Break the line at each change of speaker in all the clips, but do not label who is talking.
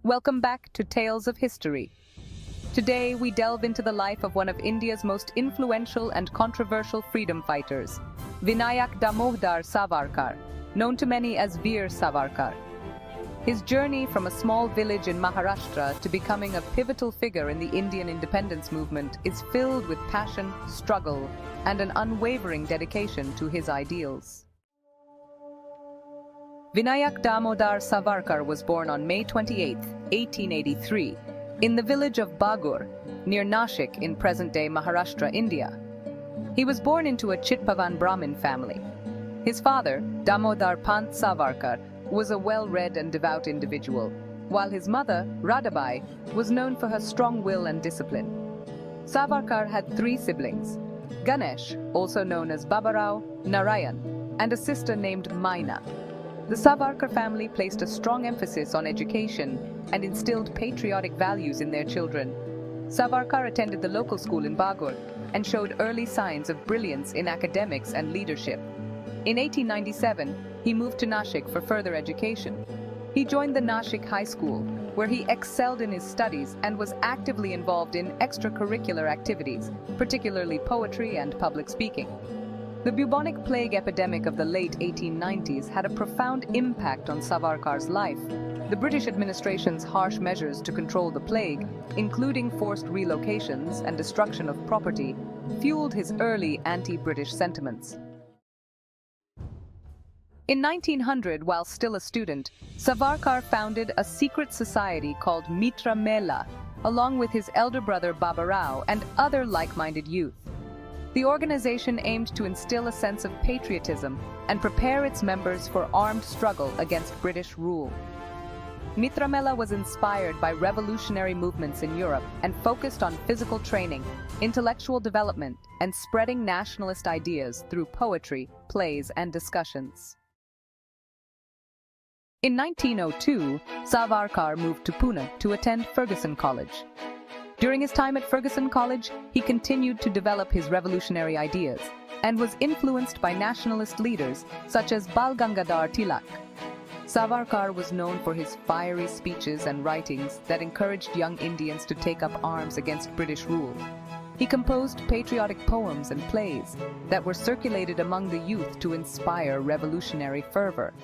Welcome back to Tales of History. Today we delve into the life of one of India's most influential and controversial freedom fighters, Vinayak Damodar Savarkar, known to many as Veer Savarkar. His journey from a small village in Maharashtra to becoming a pivotal figure in the Indian independence movement is filled with passion, struggle, and an unwavering dedication to his ideals. Vinayak Damodar Savarkar was born on May 28, 1883, in the village of Bagur, near Nashik in present-day Maharashtra, India. He was born into a Chitpavan Brahmin family. His father, Damodar Pant Savarkar, was a well-read and devout individual, while his mother, Radhabai, was known for her strong will and discipline. Savarkar had three siblings, Ganesh, also known as Babarao, Narayan, and a sister named Maina. The Savarkar family placed a strong emphasis on education and instilled patriotic values in their children. Savarkar attended the local school in Bagur and showed early signs of brilliance in academics and leadership. In 1897, he moved to Nashik for further education. He joined the Nashik High School, where he excelled in his studies and was actively involved in extracurricular activities, particularly poetry and public speaking. The bubonic plague epidemic of the late 1890s had a profound impact on Savarkar's life. The British administration's harsh measures to control the plague, including forced relocations and destruction of property, fueled his early anti-British sentiments. In 1900, while still a student, Savarkar founded a secret society called Mitra Mela, along with his elder brother Babarao and other like-minded youth. The organization aimed to instill a sense of patriotism and prepare its members for armed struggle against British rule. Mitra Mela was inspired by revolutionary movements in Europe and focused on physical training, intellectual development, and spreading nationalist ideas through poetry, plays, and discussions. In 1902, Savarkar moved to Pune to attend Fergusson College. During his time at Fergusson College, he continued to develop his revolutionary ideas and was influenced by nationalist leaders such as Bal Gangadhar Tilak. Savarkar was known for his fiery speeches and writings that encouraged young Indians to take up arms against British rule. He composed patriotic poems and plays that were circulated among the youth to inspire revolutionary fervor.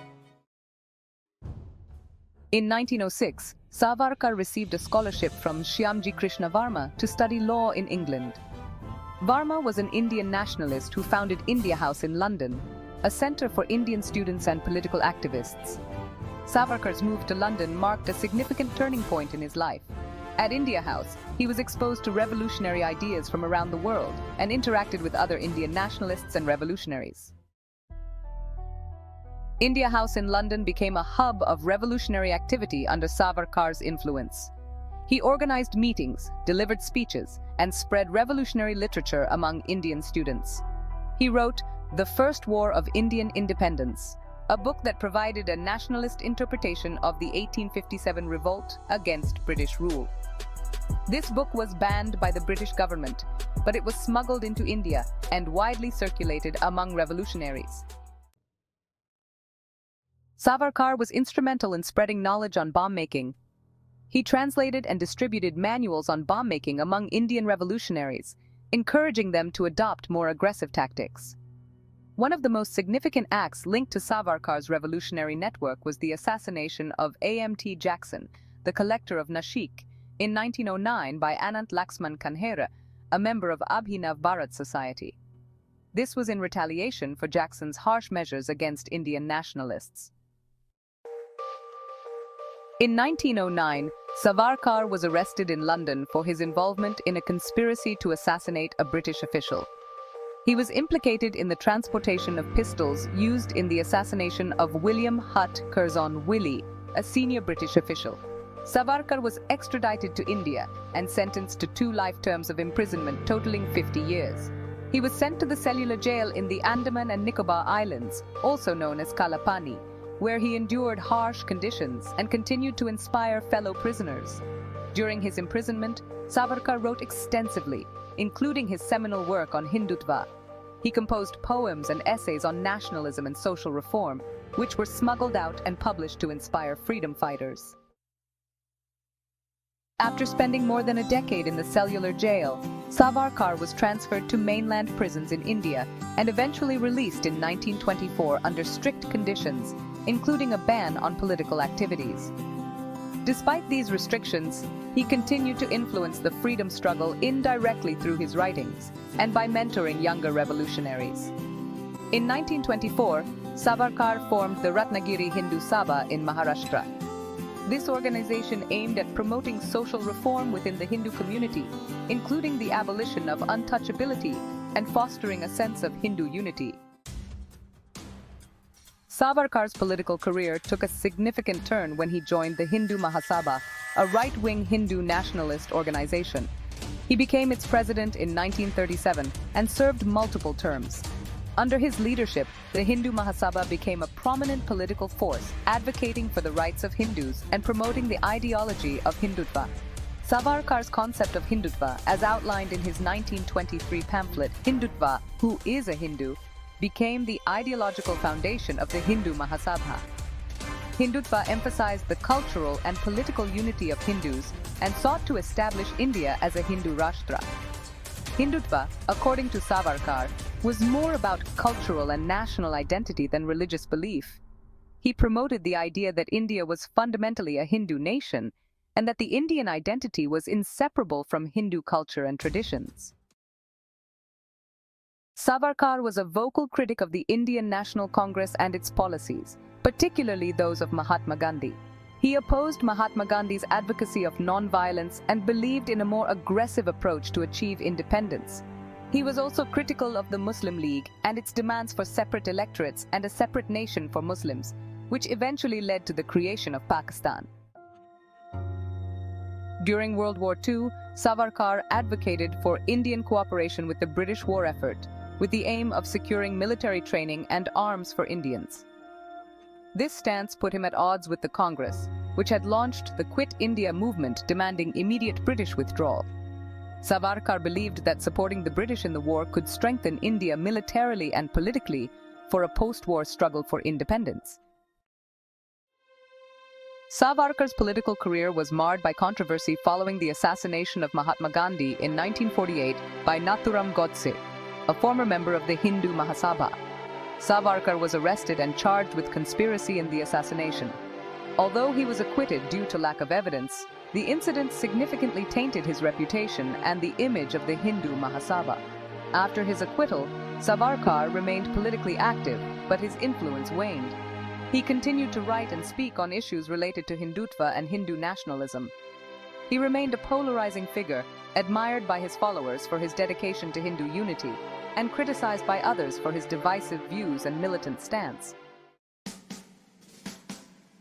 In 1906, Savarkar received a scholarship from Shyamji Krishna Varma to study law in England. Varma was an Indian nationalist who founded India House in London, a centre for Indian students and political activists. Savarkar's move to London marked a significant turning point in his life. At India House, he was exposed to revolutionary ideas from around the world and interacted with other Indian nationalists and revolutionaries. India House in London became a hub of revolutionary activity under Savarkar's influence. He organized meetings, delivered speeches, and spread revolutionary literature among Indian students. He wrote The First War of Indian Independence, a book that provided a nationalist interpretation of the 1857 revolt against British rule. This book was banned by the British government, but it was smuggled into India and widely circulated among revolutionaries. Savarkar was instrumental in spreading knowledge on bomb-making. He translated and distributed manuals on bomb-making among Indian revolutionaries, encouraging them to adopt more aggressive tactics. One of the most significant acts linked to Savarkar's revolutionary network was the assassination of A.M.T. Jackson, the collector of Nashik, in 1909 by Anant Laxman Kanhera, a member of Abhinav Bharat Society. This was in retaliation for Jackson's harsh measures against Indian nationalists. In 1909, Savarkar was arrested in London for his involvement in a conspiracy to assassinate a British official. He was implicated in the transportation of pistols used in the assassination of William Hutt Curzon Willie, a senior British official. Savarkar was extradited to India and sentenced to 2 life terms of imprisonment totaling 50 years. He was sent to the Cellular jail in the Andaman and Nicobar Islands, also known as Kalapani, where he endured harsh conditions and continued to inspire fellow prisoners. During his imprisonment, Savarkar wrote extensively, including his seminal work on Hindutva. He composed poems and essays on nationalism and social reform, which were smuggled out and published to inspire freedom fighters. After spending more than a decade in the Cellular jail, Savarkar was transferred to mainland prisons in India and eventually released in 1924 under strict conditions, including a ban on political activities. Despite these restrictions, he continued to influence the freedom struggle indirectly through his writings and by mentoring younger revolutionaries. In 1924, Savarkar formed the Ratnagiri Hindu Sabha in Maharashtra. This organization aimed at promoting social reform within the Hindu community, including the abolition of untouchability and fostering a sense of Hindu unity. Savarkar's political career took a significant turn when he joined the Hindu Mahasabha, a right-wing Hindu nationalist organization. He became its president in 1937 and served multiple terms. Under his leadership, the Hindu Mahasabha became a prominent political force, advocating for the rights of Hindus and promoting the ideology of Hindutva. Savarkar's concept of Hindutva, as outlined in his 1923 pamphlet, Hindutva, Who is a Hindu?, became the ideological foundation of the Hindu Mahasabha. Hindutva emphasized the cultural and political unity of Hindus and sought to establish India as a Hindu Rashtra. Hindutva, according to Savarkar, was more about cultural and national identity than religious belief. He promoted the idea that India was fundamentally a Hindu nation and that the Indian identity was inseparable from Hindu culture and traditions. Savarkar was a vocal critic of the Indian National Congress and its policies, particularly those of Mahatma Gandhi. He opposed Mahatma Gandhi's advocacy of non-violence and believed in a more aggressive approach to achieve independence. He was also critical of the Muslim League and its demands for separate electorates and a separate nation for Muslims, which eventually led to the creation of Pakistan. During World War II, Savarkar advocated for Indian cooperation with the British war effort, with the aim of securing military training and arms for Indians. This stance put him at odds with the Congress, which had launched the Quit India movement demanding immediate British withdrawal. Savarkar believed that supporting the British in the war could strengthen India militarily and politically for a post-war struggle for independence. Savarkar's political career was marred by controversy following the assassination of Mahatma Gandhi in 1948 by Nathuram Godse, a former member of the Hindu Mahasabha. Savarkar was arrested and charged with conspiracy in the assassination. Although he was acquitted due to lack of evidence, the incident significantly tainted his reputation and the image of the Hindu Mahasabha. After his acquittal, Savarkar remained politically active, but his influence waned. He continued to write and speak on issues related to Hindutva and Hindu nationalism. He remained a polarizing figure, admired by his followers for his dedication to Hindu unity, and criticized by others for his divisive views and militant stance.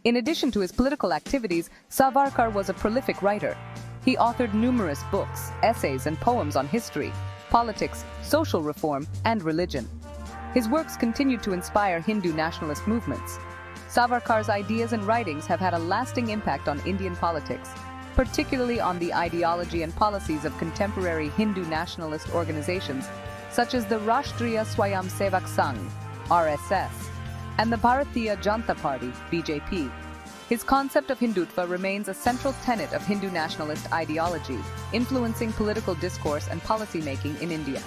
In addition to his political activities, Savarkar was a prolific writer. He authored numerous books, essays, and poems on history, politics, social reform, and religion. His works continued to inspire Hindu nationalist movements. Savarkar's ideas and writings have had a lasting impact on Indian politics, particularly on the ideology and policies of contemporary Hindu nationalist organizations such as the Rashtriya Swayamsevak Sangh, RSS, and the Bharatiya Janata Party, BJP. His concept of Hindutva remains a central tenet of Hindu nationalist ideology, influencing political discourse and policy-making in India.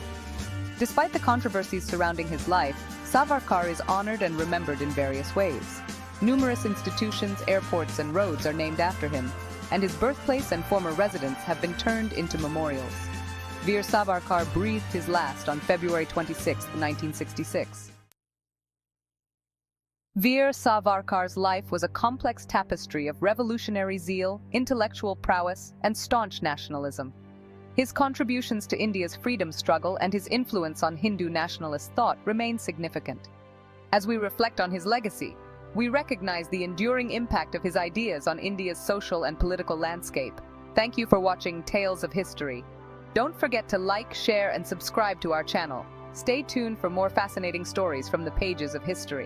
Despite the controversies surrounding his life, Savarkar is honored and remembered in various ways. Numerous institutions, airports, and roads are named after him, and his birthplace and former residence have been turned into memorials. Veer Savarkar breathed his last on February 26, 1966. Veer Savarkar's life was a complex tapestry of revolutionary zeal, intellectual prowess, and staunch nationalism. His contributions to India's freedom struggle and his influence on Hindu nationalist thought remain significant. As we reflect on his legacy, we recognize the enduring impact of his ideas on India's social and political landscape. Thank you for watching Tales of History. Don't forget to like, share, and subscribe to our channel. Stay tuned for more fascinating stories from the pages of history.